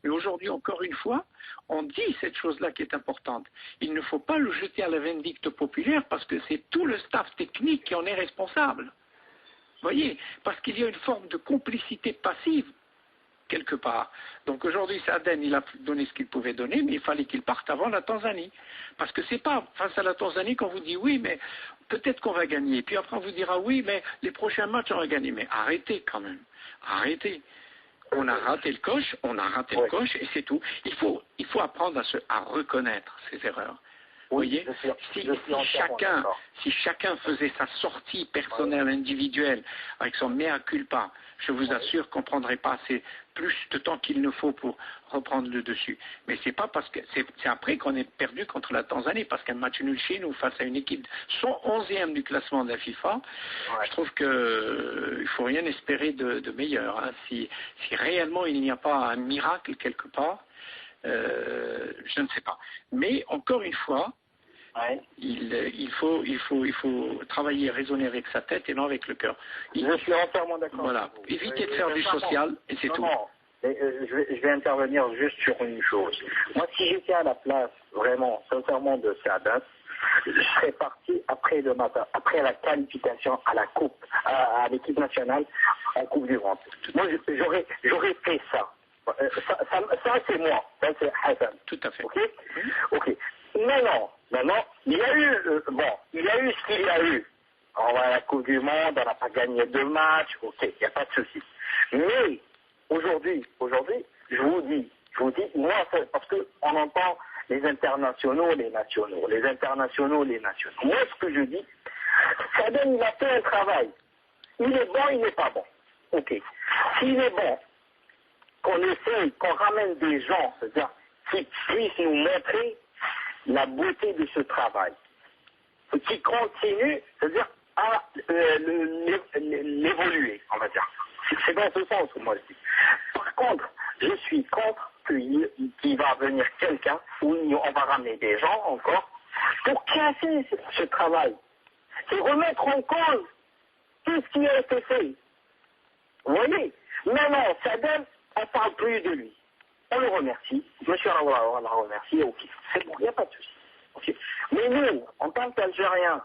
Mais aujourd'hui, encore une fois, on dit cette chose-là qui est importante. Il ne faut pas le jeter à la vindicte populaire parce que c'est tout le staff technique qui en est responsable. Vous voyez, parce qu'il y a une forme de complicité passive quelque part. Donc aujourd'hui, Saaden, il a donné ce qu'il pouvait donner, mais il fallait qu'il parte avant la Tanzanie. Parce que c'est pas face à la Tanzanie qu'on vous dit oui, mais peut-être qu'on va gagner. Puis après, on vous dira oui, mais les prochains matchs, on va gagner. Mais arrêtez quand même. Arrêtez. On a raté le coche, et c'est tout. Il faut apprendre à reconnaître ses erreurs. Vous voyez, si chacun faisait sa sortie personnelle, individuelle, avec son mea culpa, je vous assure qu'on ne prendrait pas plus de temps qu'il ne faut pour reprendre le dessus. Mais c'est pas parce que c'est après qu'on est perdu contre la Tanzanie, parce qu'un match nul chez nous face à une équipe son 11e du classement de la FIFA, je trouve qu'il ne faut rien espérer de meilleur. Hein. Si réellement il n'y a pas un miracle quelque part, je ne sais pas. Mais encore une fois, il faut travailler, raisonner avec sa tête et non avec le cœur. Je suis entièrement d'accord. Voilà. Éviter de faire du social et c'est tout. Non. Je vais intervenir juste sur une chose. Moi, si j'étais à la place, vraiment, sincèrement, de Saaden, je serais parti après le matin, après la qualification à la coupe, à l'équipe nationale en Coupe du Monde. Moi, j'aurais fait ça. Ça c'est moi. Ça, c'est Hassan. Tout à fait. Ok. Maintenant, il y a eu ce qu'il y a eu. On va à la Coupe du Monde, on n'a pas gagné 2 matchs, ok, il n'y a pas de souci. Mais aujourd'hui, je vous dis, moi, parce qu'on entend les internationaux, les nationaux, les internationaux, les nationaux. Moi, ce que je dis, Saaden, il a fait un travail. Il est bon, il n'est pas bon. Ok. S'il est bon, qu'on essaye, qu'on ramène des gens, c'est-à-dire qui puissent nous montrer la beauté de ce travail, qui continue, c'est-à-dire à l'évoluer, on va dire. C'est dans ce sens que moi je dis. Par contre, je suis contre qu'il va venir quelqu'un, où on va ramener des gens encore, pour casser ce travail et remettre en cause tout ce qui a été fait. Vous voyez? Maintenant, Saaden, on ne parle plus de lui. On le remercie. Monsieur Raoula, on l'a remercié. Ok, c'est bon, il n'y a pas de souci. Okay. Mais nous, en tant qu'Algériens,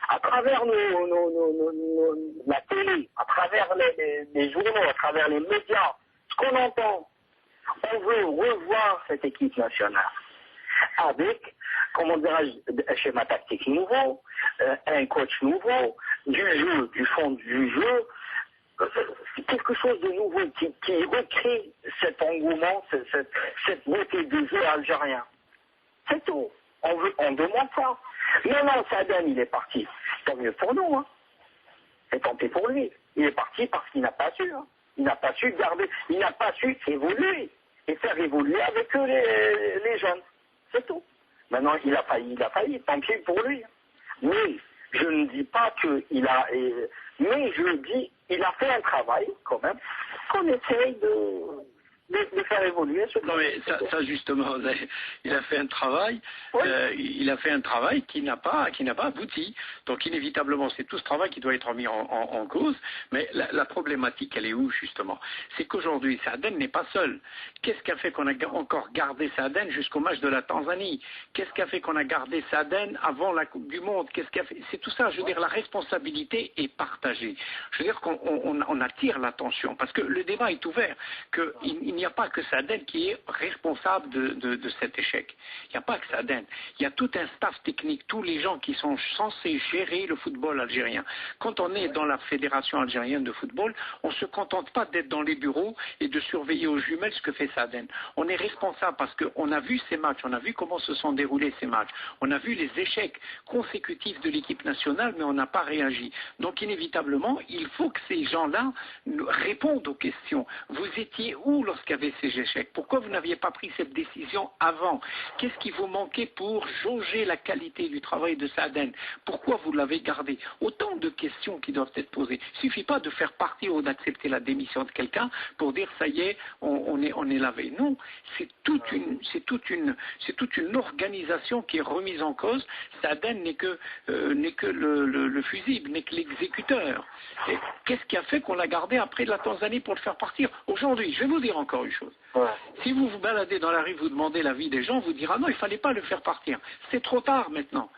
à travers la télé, à travers les journaux, à travers les médias, ce qu'on entend, on veut revoir cette équipe nationale avec, comment dirais-je, un schéma tactique nouveau, un coach nouveau, du fond du jeu, quelque chose de nouveau qui recrée cet engouement, cette beauté du jeu algérien. C'est tout. On demande ça. Maintenant, Saaden, il est parti. Tant mieux pour nous. Hein. C'est tant pis pour lui. Il est parti parce qu'il n'a pas su. Hein. Il n'a pas su garder, il n'a pas su évoluer et faire évoluer avec les jeunes. C'est tout. Maintenant, il a failli, tant pis pour lui. Mais je ne dis pas qu'il a... mais je dis, il a fait un travail, quand même, qu'on essaye de faire évoluer ce Non mais ça justement, il a fait un travail, il a fait un travail qui n'a pas abouti. Donc inévitablement, c'est tout ce travail qui doit être mis en cause. Mais la problématique, elle est où justement? C'est qu'aujourd'hui, Saaden n'est pas seul. Qu'est-ce qui a fait qu'on a encore gardé Saaden jusqu'au match de la Tanzanie? Qu'est-ce qui a fait qu'on a gardé Saaden avant la Coupe du Monde? Qu'est-ce qui a fait? C'est tout ça. Je veux dire, la responsabilité est partagée. Je veux dire qu'on attire l'attention parce que le débat est ouvert. Il n'y a pas que Saaden qui est responsable de cet échec. Il n'y a pas que Saaden. Il y a tout un staff technique, tous les gens qui sont censés gérer le football algérien. Quand on est dans la Fédération algérienne de football, on ne se contente pas d'être dans les bureaux et de surveiller aux jumelles ce que fait Saaden. On est responsable parce qu'on a vu ces matchs, on a vu comment se sont déroulés ces matchs, on a vu les échecs consécutifs de l'équipe nationale, mais on n'a pas réagi. Donc inévitablement, il faut que ces gens-là répondent aux questions. Vous étiez où lorsqu'il y avait ces échecs? Pourquoi vous n'aviez pas pris cette décision avant? Qu'est-ce qui vous manquait pour jauger la qualité du travail de Saaden? Pourquoi vous l'avez gardé? Autant de questions qui doivent être posées. Il ne suffit pas de faire partie ou d'accepter la démission de quelqu'un pour dire ça y est, on est lavé. Non, c'est toute une organisation qui est remise en cause. Saaden n'est que le fusible, n'est que l'exécuteur. Qu'est-ce qui a fait qu'on l'a gardé après la Tanzanie pour le faire partir? Aujourd'hui, je vais vous dire encore. encore une chose. Ouais. Si vous vous baladez dans la rue, vous demandez l'avis des gens, vous direz non, il ne fallait pas le faire partir. C'est trop tard maintenant.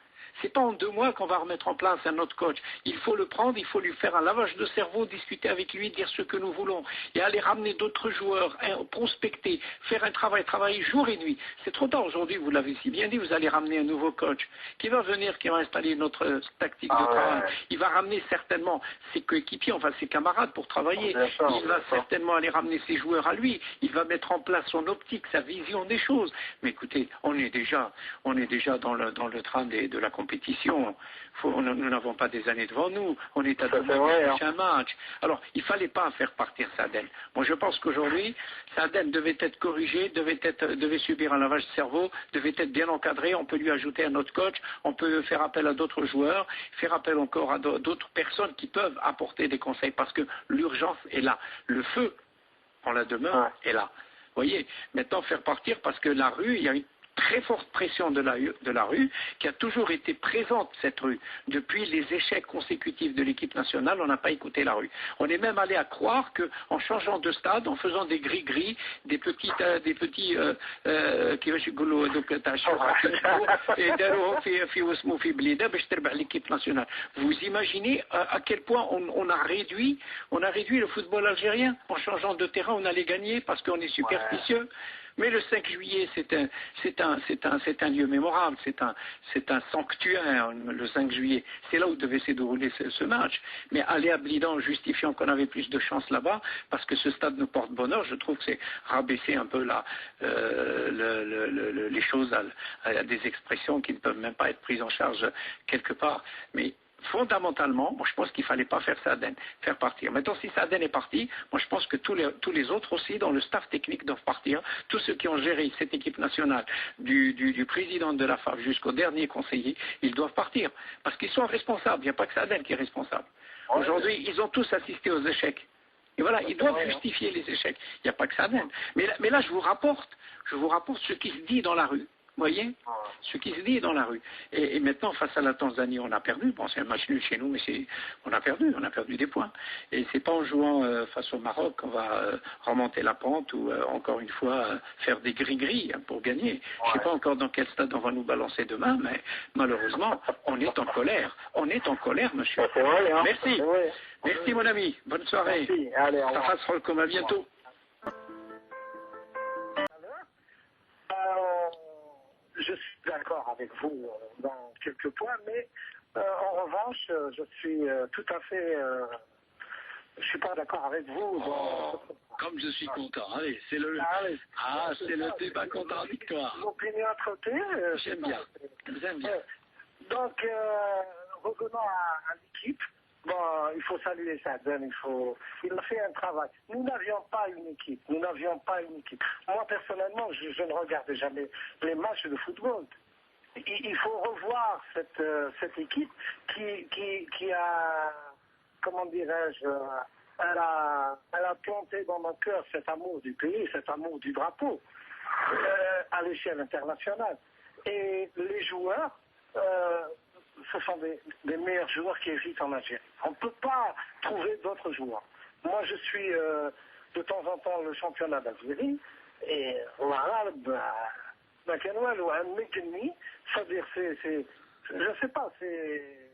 C'est pas en 2 mois qu'on va remettre en place un autre coach. Il faut le prendre, il faut lui faire un lavage de cerveau, discuter avec lui, dire ce que nous voulons, et aller ramener d'autres joueurs, prospecter, faire un travail, travailler jour et nuit. C'est trop tard aujourd'hui, vous l'avez si bien dit, vous allez ramener un nouveau coach qui va venir, qui va installer notre tactique de travail. Il va ramener certainement ses coéquipiers, enfin ses camarades pour travailler. Il va certainement aller ramener ses joueurs à lui. Il va mettre en place son optique, sa vision des choses. Mais écoutez, on est déjà dans le train de la compétition. Nous n'avons pas des années devant nous. On est à 2 mois du prochain match. Alors, il ne fallait pas faire partir Saadel. Moi, je pense qu'aujourd'hui, Saadel devait être corrigé, devait subir un lavage de cerveau, devait être bien encadré. On peut lui ajouter un autre coach. On peut faire appel à d'autres joueurs, faire appel encore à d'autres personnes qui peuvent apporter des conseils parce que l'urgence est là. Le feu, en la demeure, est là. Vous voyez, maintenant, faire partir parce que la rue, il y a une très forte pression de la rue, qui a toujours été présente, cette rue. Depuis les échecs consécutifs de l'équipe nationale, on n'a pas écouté la rue. On est même allé à croire qu'en changeant de stade, en faisant des gris-gris, des petits l'équipe nationale. Vous imaginez à quel point on a réduit le football algérien en changeant de terrain, on allait gagner parce qu'on est superstitieux. Mais le 5 juillet, c'est un lieu mémorable, c'est un sanctuaire, le 5 juillet. C'est là où devait se dérouler ce match. Mais aller à Blidan justifiant qu'on avait plus de chance là-bas, parce que ce stade nous porte bonheur, je trouve que c'est rabaisser un peu les choses à des expressions qui ne peuvent même pas être prises en charge quelque part. Mais fondamentalement, moi je pense qu'il ne fallait pas faire partir. Maintenant, si Saadel est parti, moi je pense que tous les autres aussi, dans le staff technique, doivent partir. Tous ceux qui ont géré cette équipe nationale, du président de la FAF jusqu'au dernier conseiller, ils doivent partir. Parce qu'ils sont responsables. Il n'y a pas que Saadel qui est responsable. Aujourd'hui, ils ont tous assisté aux échecs. Et voilà, ils doivent justifier les échecs. Il n'y a pas que Saadel. Mais là, je vous rapporte ce qui se dit dans la rue. Vous voyez ce qui se dit dans la rue. Et maintenant, face à la Tanzanie, on a perdu. Bon, c'est un match nul chez nous, mais on a perdu des points. Et c'est pas en jouant face au Maroc qu'on va remonter la pente ou encore une fois faire des gris-gris pour gagner. Je ne sais pas encore dans quel stade on va nous balancer demain, mais malheureusement, on est en colère. On est en colère, monsieur. Merci. Merci, mon ami. Bonne soirée. Merci. Allez, ça fasse comme à bientôt. Je suis d'accord avec vous dans quelques points, mais en revanche, je suis tout à fait... je suis pas d'accord avec vous. Comme je suis content. Allez, c'est le débat contradictoire. L'opinion à côté. J'aime bien. Donc, revenons à l'équipe. Bon, il faut saluer Saadel, il a fait un travail. Nous n'avions pas une équipe. Moi, personnellement, je ne regardais jamais les matchs de football. Il faut revoir cette équipe qui a, comment dirais-je, elle a planté dans nos cœurs cet amour du pays, cet amour du drapeau à l'échelle internationale. Et les joueurs... ce sont des meilleurs joueurs qui existent en Algérie. On ne peut pas trouver d'autres joueurs. Moi, je suis de temps en temps le championnat d'Algérie, et voilà, c'est-à-dire, je ne sais pas, c'est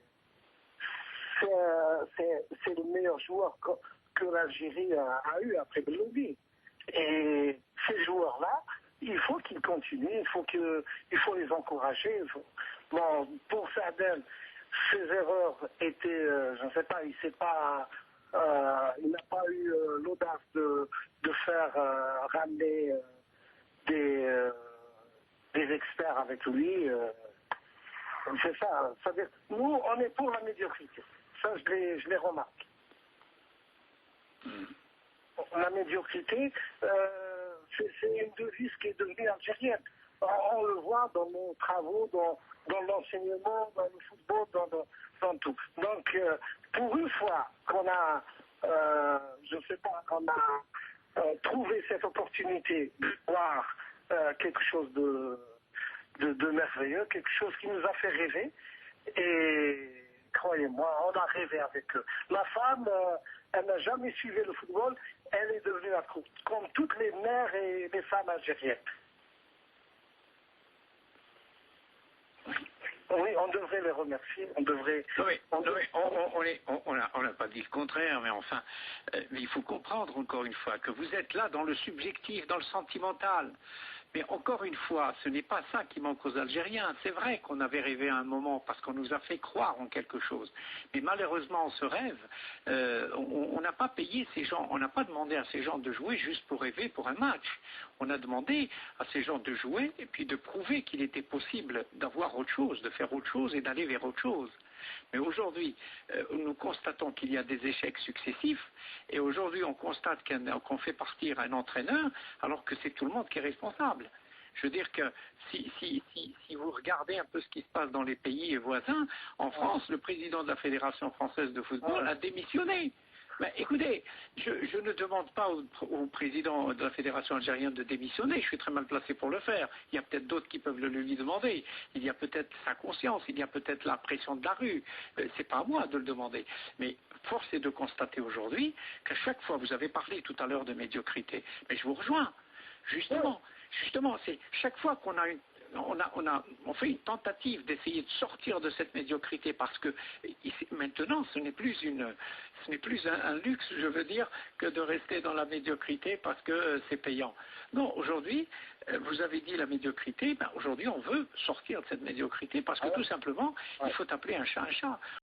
le meilleur joueur que l'Algérie a eu après Beloubi. Et ces joueurs-là, il faut qu'ils continuent, il faut les encourager. Bon, pour Saadel, ses erreurs étaient, je ne sais pas, il n'a pas eu l'audace de faire ramener des experts avec lui. C'est ça. C'est-à-dire, nous, on est pour la médiocrité. Ça, je les remarque. La médiocrité, c'est une devise qui est devenue algérienne. On le voit dans nos travaux, dans l'enseignement, dans le football, dans tout. Donc, pour une fois qu'on a, je ne sais pas, qu'on a trouvé cette opportunité de voir quelque chose de merveilleux, quelque chose qui nous a fait rêver, et croyez-moi, on a rêvé avec eux. La femme, elle n'a jamais suivi le football, elle est devenue accro, comme toutes les mères et les femmes algériennes. Oui, on devrait les remercier, on devrait... On n'a pas dit le contraire, mais enfin, mais il faut comprendre encore une fois que vous êtes là dans le subjectif, dans le sentimental. Mais encore une fois, ce n'est pas ça qui manque aux Algériens. C'est vrai qu'on avait rêvé à un moment parce qu'on nous a fait croire en quelque chose. Mais malheureusement, ce rêve, on n'a pas payé ces gens, on n'a pas demandé à ces gens de jouer juste pour rêver pour un match. On a demandé à ces gens de jouer et puis de prouver qu'il était possible d'avoir autre chose, de faire autre chose et d'aller vers autre chose. Mais aujourd'hui, nous constatons qu'il y a des échecs successifs et aujourd'hui on constate qu'on fait partir un entraîneur alors que c'est tout le monde qui est responsable. Je veux dire que si vous regardez un peu ce qui se passe dans les pays voisins, en France, le président de la Fédération française de football a démissionné. Ben, écoutez, je ne demande pas au président de la Fédération algérienne de démissionner, je suis très mal placé pour le faire. Il y a peut-être d'autres qui peuvent le lui demander. Il y a peut-être sa conscience, il y a peut-être la pression de la rue. C'est pas à moi de le demander. Mais force est de constater aujourd'hui qu'à chaque fois, vous avez parlé tout à l'heure de médiocrité, mais je vous rejoins. Justement, c'est chaque fois qu'on a on fait une tentative d'essayer de sortir de cette médiocrité parce que maintenant ce n'est plus un luxe, je veux dire, que de rester dans la médiocrité parce que c'est payant. Non, aujourd'hui, vous avez dit la médiocrité, ben aujourd'hui on veut sortir de cette médiocrité parce que tout simplement, il faut appeler un chat un chat.